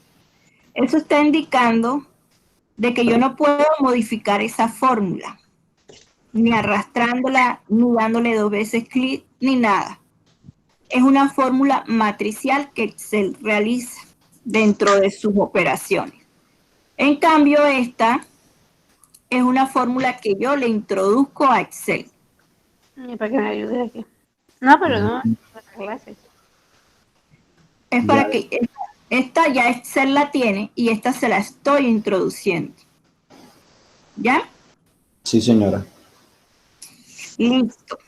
eso está indicando de que yo no puedo modificar esa fórmula, ni arrastrándola, ni dándole 2 veces clic, ni nada. Es una fórmula matricial que Excel realiza dentro de sus operaciones. En cambio, esta es una fórmula que yo le introduzco a Excel. Y para que me ayude aquí. No, pero no, para clases. Es ya. para que esta ya Excel la tiene y esta se la estoy introduciendo. ¿Ya? Sí, señora. Listo.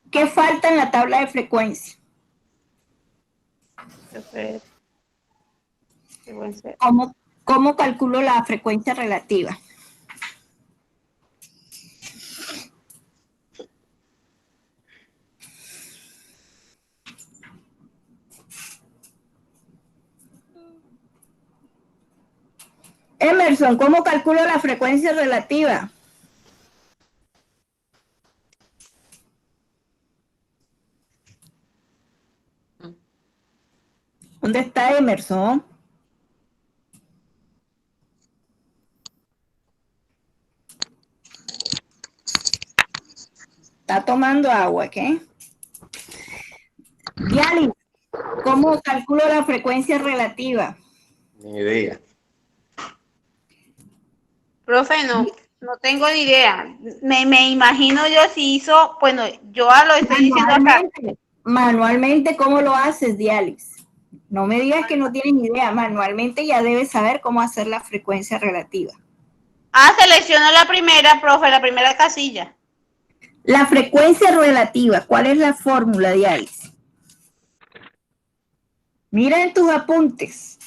¿Qué falta en la tabla de frecuencia? Profe, frecuencia. ¿Cómo calculo la frecuencia relativa? Emer, Emerson, ¿cómo calculo la frecuencia relativa? ¿Dónde está Emerson? Está tomando agua, ¿qué? Yali, ¿cómo calculo la frecuencia relativa? Ni idea. Profe, no tengo ni idea. Me imagino yo si hizo, bueno, yo lo estoy diciendo acá. Manualmente, ¿cómo lo haces, Dialis? No me digas que no tienes ni idea. Manualmente ya debes saber cómo hacer la frecuencia relativa. Selecciono la primera, profe, la primera casilla. La frecuencia relativa, ¿cuál es la fórmula, Dialis? Mira en tus apuntes.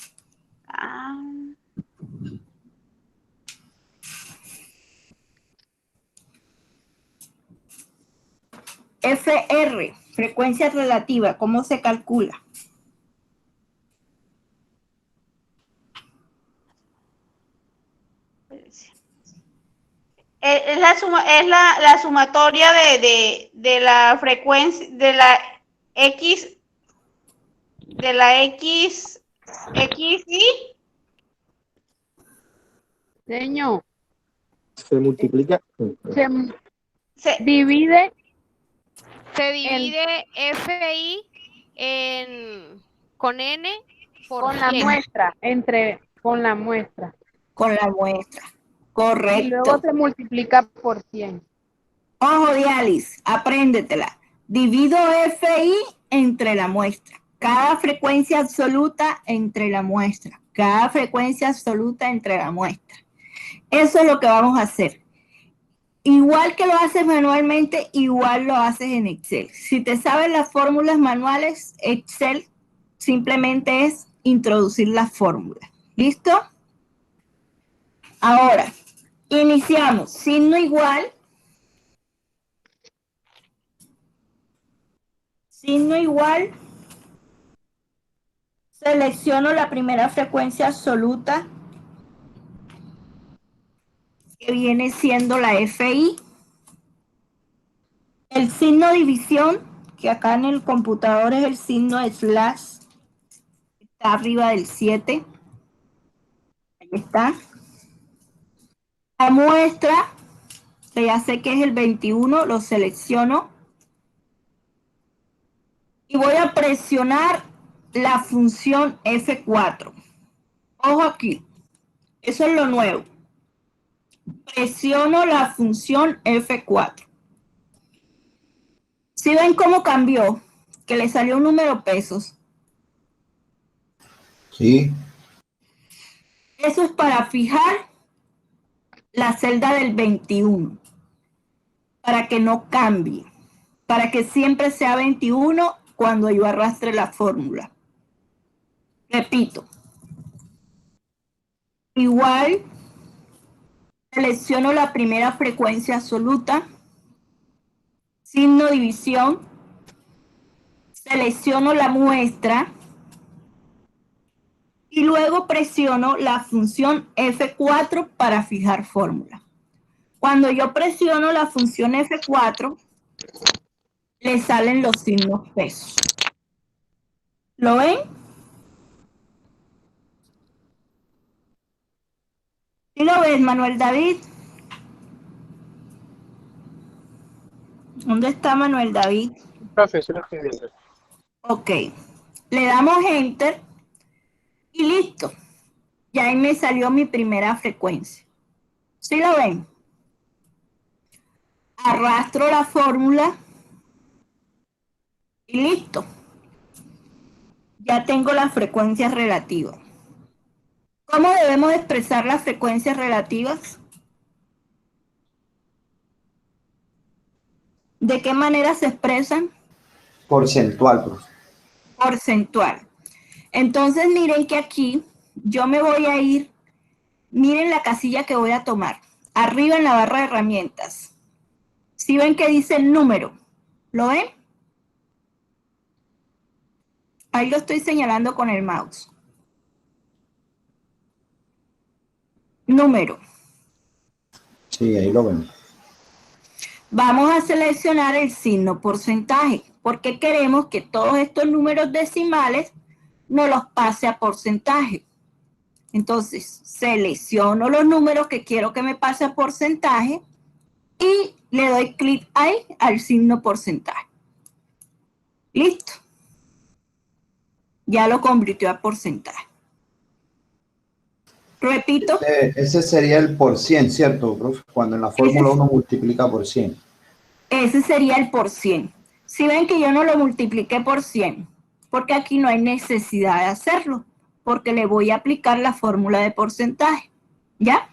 FR, frecuencia relativa, ¿cómo se calcula? Es la sumatoria de la frecuencia, de la X, XY. Señor, Se multiplica. se divide Se divide FI con N por con la 100. muestra, con la muestra. Con la muestra. Y luego Correcto. se multiplica por 100. Ojo, Dialis, apréndetela. Divido FI entre la muestra. Cada frecuencia absoluta entre la muestra. Cada frecuencia absoluta entre la muestra. Eso es lo que vamos a hacer. Igual que lo haces manualmente, igual lo haces en Excel. Si te sabes las fórmulas manuales, Excel simplemente es introducir las fórmulas. ¿Listo? Ahora, iniciamos. Signo igual. Signo igual. Selecciono la primera frecuencia absoluta, que viene siendo la FI. El signo división, que acá en el computador es el signo slash, está arriba del 7. Ahí está. La muestra, que ya sé que es el 21, lo selecciono. Y voy a presionar la función F4. Ojo aquí, eso es lo nuevo. Presiono la función F4. ¿Sí ven cómo cambió? Que le salió un número pesos. Sí. Eso es para fijar la celda del 21. Para que no cambie. Para que siempre sea 21 cuando yo arrastre la fórmula. Repito. Igual, selecciono la primera frecuencia absoluta. Signo división. Selecciono la muestra. Y luego presiono la función F4 para fijar fórmula. Cuando yo presiono la función F4, le salen los signos pesos. ¿Lo ven? ¿Sí lo ves, Manuel David? ¿Dónde está Manuel David? Profe, sí lo estoy viendo. Ok. Le damos Enter y listo. Ya ahí me salió mi primera frecuencia. ¿Sí lo ven? Arrastro la fórmula y listo. Ya tengo la frecuencia relativa. ¿Cómo debemos expresar las frecuencias relativas? ¿De qué manera se expresan? Porcentual, profe. Porcentual. Entonces miren que aquí yo me voy a ir, miren la casilla que voy a tomar. Arriba en la barra de herramientas. ¿Sí ven que dice el número? ¿Lo ven? Ahí lo estoy señalando con el mouse. número. Sí, ahí lo vemos. Vamos a seleccionar el signo porcentaje, porque queremos que todos estos números decimales nos los pase a porcentaje. Entonces, selecciono los números que quiero que me pase a porcentaje y le doy clic ahí al signo porcentaje. Listo. Ya lo convirtió a porcentaje. Repito. Ese sería el por cien, ¿cierto, profe? Cuando en la fórmula uno multiplica por 100. Ese sería el por cien. Si ven que yo no lo multipliqué por 100, porque aquí no hay necesidad de hacerlo, porque le voy a aplicar la fórmula de porcentaje. ¿Ya?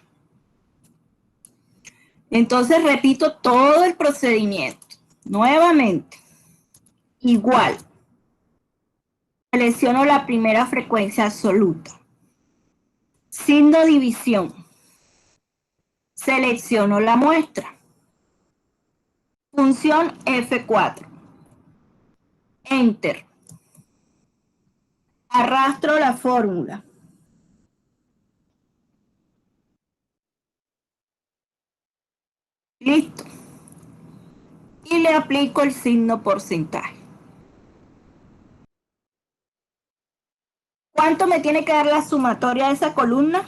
Entonces repito todo el procedimiento. Nuevamente. Igual. Selecciono la primera frecuencia absoluta. Signo división. Selecciono la muestra. Función F4. Enter. Arrastro la fórmula. Listo. Y le aplico el signo porcentaje. ¿Cuánto me tiene que dar la sumatoria de esa columna?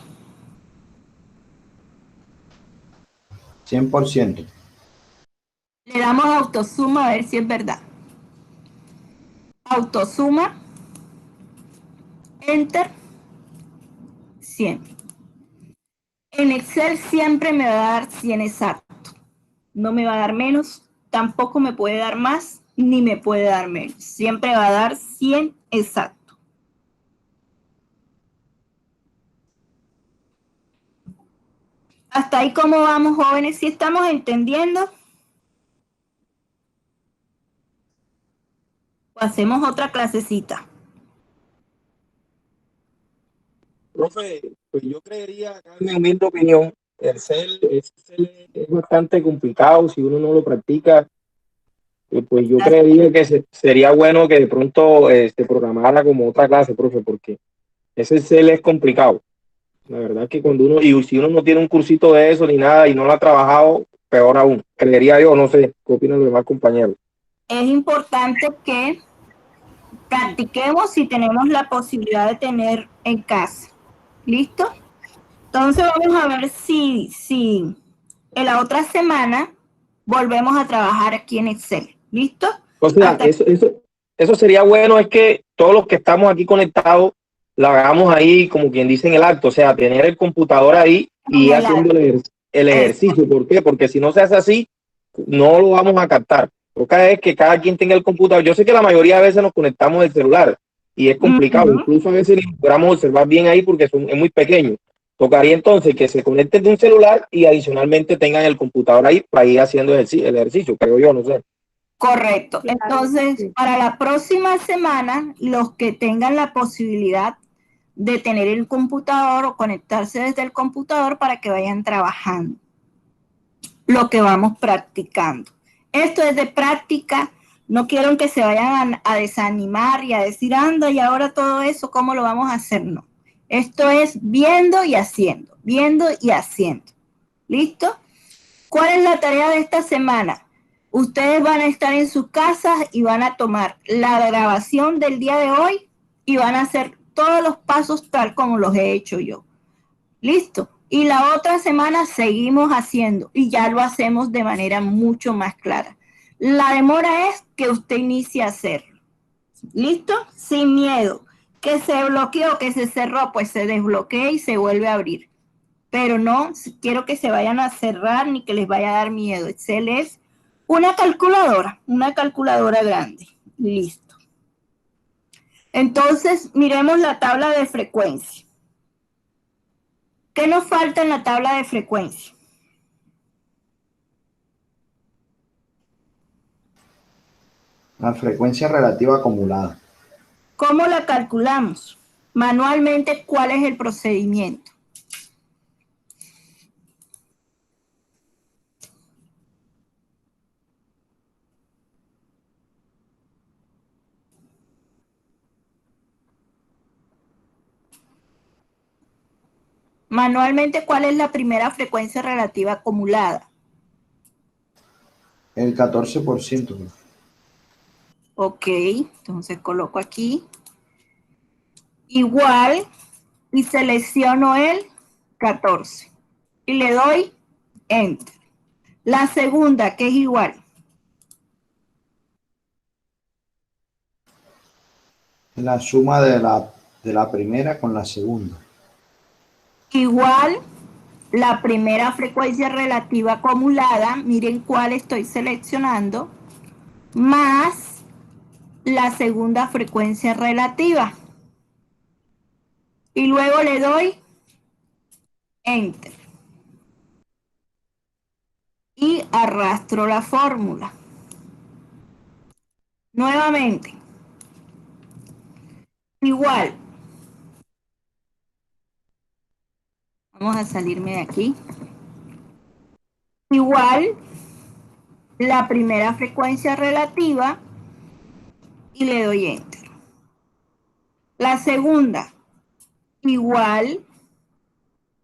100%. Le damos autosuma a ver si es verdad. Autosuma. Enter. 100. En Excel siempre me va a dar 100 exacto. No me va a dar menos, tampoco me puede dar más, ni me puede dar menos. Siempre va a dar 100 exacto. Hasta ahí, ¿cómo vamos, jóvenes? ¿Sí estamos entendiendo? ¿O hacemos otra clasecita? Profe, pues yo creería, acá en mi humilde opinión, Excel es bastante complicado si uno no lo practica. Pues yo creería que sería bueno que de pronto se programara como otra clase, profe, porque ese Excel es complicado. La verdad es que cuando uno, y si uno no tiene un cursito de eso ni nada y no lo ha trabajado, peor aún. Creería yo, no sé, ¿qué opinan los demás compañeros? Es importante que practiquemos si tenemos la posibilidad de tener en casa. ¿Listo? Entonces vamos a ver si en la otra semana volvemos a trabajar aquí en Excel. ¿Listo? O sea, eso sería bueno, es que todos los que estamos aquí conectados lo hagamos ahí, como quien dice en el acto, o sea, tener el computador ahí y haciendo el ejercicio. ¿Por qué? Porque si no se hace así, no lo vamos a captar. Toca es que cada quien tenga el computador. Yo sé que la mayoría de veces nos conectamos del celular y es complicado. Incluso a veces ni logramos observar bien ahí porque es muy pequeño. Tocaría entonces que se conecten de un celular y adicionalmente tengan el computador ahí para ir haciendo el ejercicio, creo yo, no sé. Correcto. Entonces, para la próxima semana, los que tengan la posibilidad de tener el computador o conectarse desde el computador para que vayan trabajando lo que vamos practicando. Esto es de práctica. No quiero que se vayan a desanimar y a decir, anda, y ahora todo eso, ¿cómo lo vamos a hacer? No. Esto es viendo y haciendo, viendo y haciendo. ¿Listo? ¿Cuál es la tarea de esta semana? Ustedes van a estar en sus casas y van a tomar la grabación del día de hoy y van a hacer todos los pasos tal como los he hecho yo. ¿Listo? Y la otra semana seguimos haciendo y ya lo hacemos de manera mucho más clara. La demora es que usted inicie a hacerlo. ¿Listo? Sin miedo. Que se bloqueó, que se cerró, pues se desbloquea y se vuelve a abrir. Pero no quiero que se vayan a cerrar ni que les vaya a dar miedo. Excel es una calculadora grande. Listo. Entonces, miremos la tabla de frecuencia. ¿Qué nos falta en la tabla de frecuencia? La frecuencia relativa acumulada. ¿Cómo la calculamos? Manualmente, ¿cuál es el procedimiento? Manualmente, ¿cuál es la primera frecuencia relativa acumulada? El 14%. Profe. Ok, entonces coloco aquí. Igual, y selecciono el 14. Y le doy Enter. La segunda, que es igual. La suma de la primera con la segunda. Igual, la primera frecuencia relativa acumulada, miren cuál estoy seleccionando, más la segunda frecuencia relativa. Y luego le doy Enter. Y arrastro la fórmula. Nuevamente. Igual. Vamos a salirme de aquí. Igual, la primera frecuencia relativa y le doy Enter. La segunda, igual,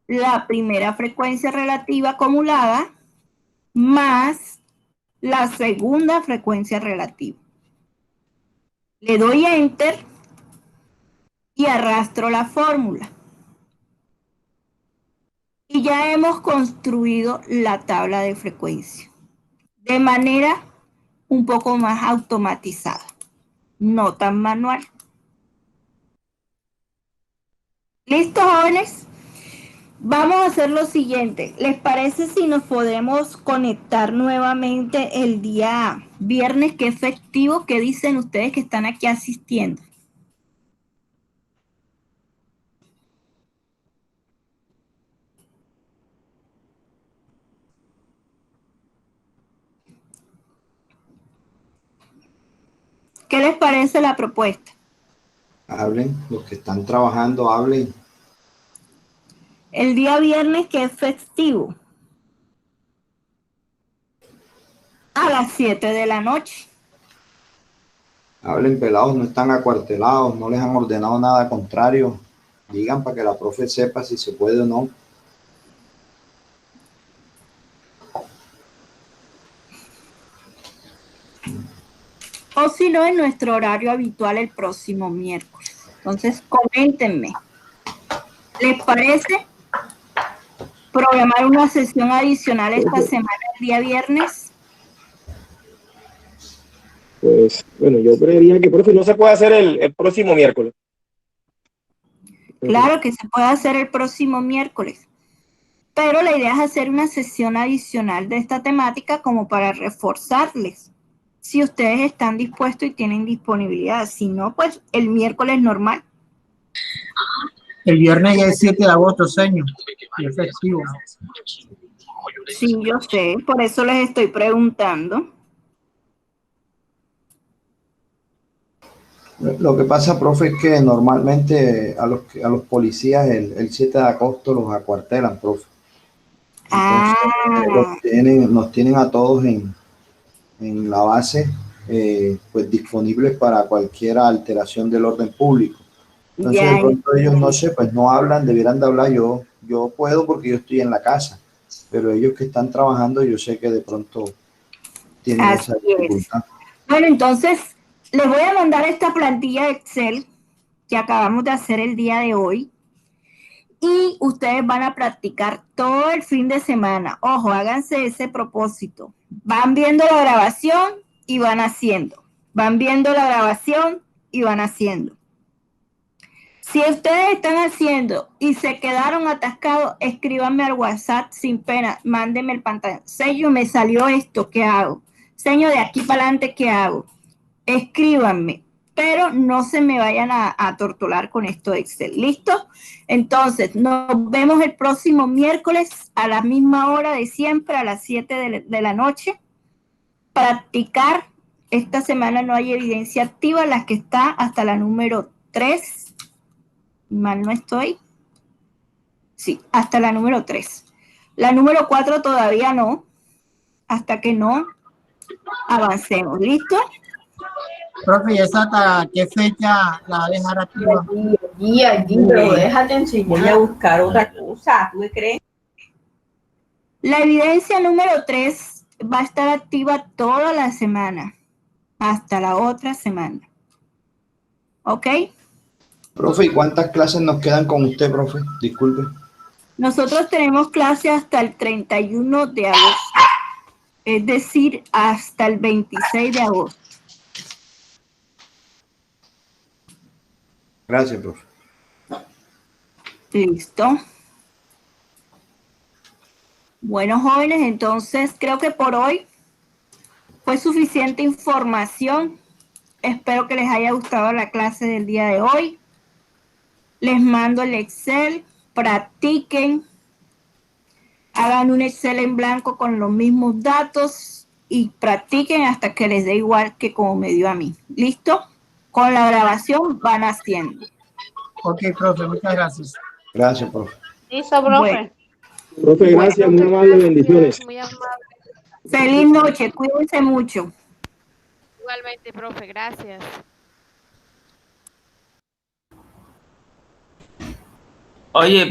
la primera frecuencia relativa acumulada más la segunda frecuencia relativa. Le doy Enter y arrastro la fórmula. Y ya hemos construido la tabla de frecuencia de manera un poco más automatizada, no tan manual. ¿Listo, jóvenes? Vamos a hacer lo siguiente. ¿Les parece si nos podemos conectar nuevamente el día viernes, que es festivo? ¿Qué dicen ustedes que están aquí asistiendo? ¿Qué les parece la propuesta? Hablen, los que están trabajando, hablen. El día viernes, que es festivo, a las 7 de la noche. Hablen pelados, no están acuartelados, no les han ordenado nada contrario. Digan para que la profe sepa si se puede o no. O si no, en nuestro horario habitual el próximo miércoles. Entonces, coméntenme. ¿Les parece programar una sesión adicional esta semana, el día viernes? Pues, bueno, yo creería que, profe, no se puede hacer el próximo miércoles. Claro que se puede hacer el próximo miércoles, pero la idea es hacer una sesión adicional de esta temática como para reforzarles. Si ustedes están dispuestos y tienen disponibilidad, si no, pues el miércoles normal. El viernes ya es 7 de agosto, señor, y es festivo. Sí, yo sé, por eso les estoy preguntando. Lo que pasa, profe, es que normalmente a los policías el 7 de agosto los acuartelan, profe. Entonces, nos tienen a todos en la base, pues disponibles para cualquier alteración del orden público. Entonces, de pronto ellos, no sé, pues no hablan, debieran de hablar. Yo puedo porque yo estoy en la casa, pero ellos que están trabajando, yo sé que de pronto tienen esa dificultad. Bueno, entonces les voy a mandar esta plantilla de Excel que acabamos de hacer el día de hoy y ustedes van a practicar todo el fin de semana. Ojo, háganse ese propósito. Van viendo la grabación y van haciendo. Van viendo la grabación y van haciendo. Si ustedes están haciendo y se quedaron atascados, escríbanme al WhatsApp sin pena, mándenme el pantalla. Señor, me salió esto, ¿qué hago? Señor, de aquí para adelante, ¿qué hago? Escríbanme, pero no se me vayan a torturar con esto de Excel. ¿Listo? Entonces, nos vemos el próximo miércoles a la misma hora de siempre, a las 7 de la noche. Practicar. Esta semana no hay evidencia activa, la que está hasta la número 3. Mal no estoy. Sí, hasta la número 3. La número 4 todavía no, hasta que no avancemos. ¿Listo? Profe, ¿y esa hasta qué fecha la va a dejar activa? Pero déjate enseñar. Voy a buscar otra cosa. ¿Tú qué crees? La evidencia número 3 va a estar activa toda la semana, hasta la otra semana. ¿Ok? Profe, ¿y cuántas clases nos quedan con usted, profe? Disculpe. Nosotros tenemos clase hasta el 31 de agosto, es decir, hasta el 26 de agosto. Gracias, profe. Listo. Bueno, jóvenes, entonces creo que por hoy fue suficiente información. Espero que les haya gustado la clase del día de hoy. Les mando el Excel, practiquen, hagan un Excel en blanco con los mismos datos y practiquen hasta que les dé igual que como me dio a mí. ¿Listo? Con la grabación van haciendo. Ok, profe, muchas gracias. Gracias, profe. Listo, profe. Bueno. Profe, gracias, muy amable, bendiciones. Muy amable. Feliz noche, cuídense mucho. Igualmente, profe, gracias. Oye,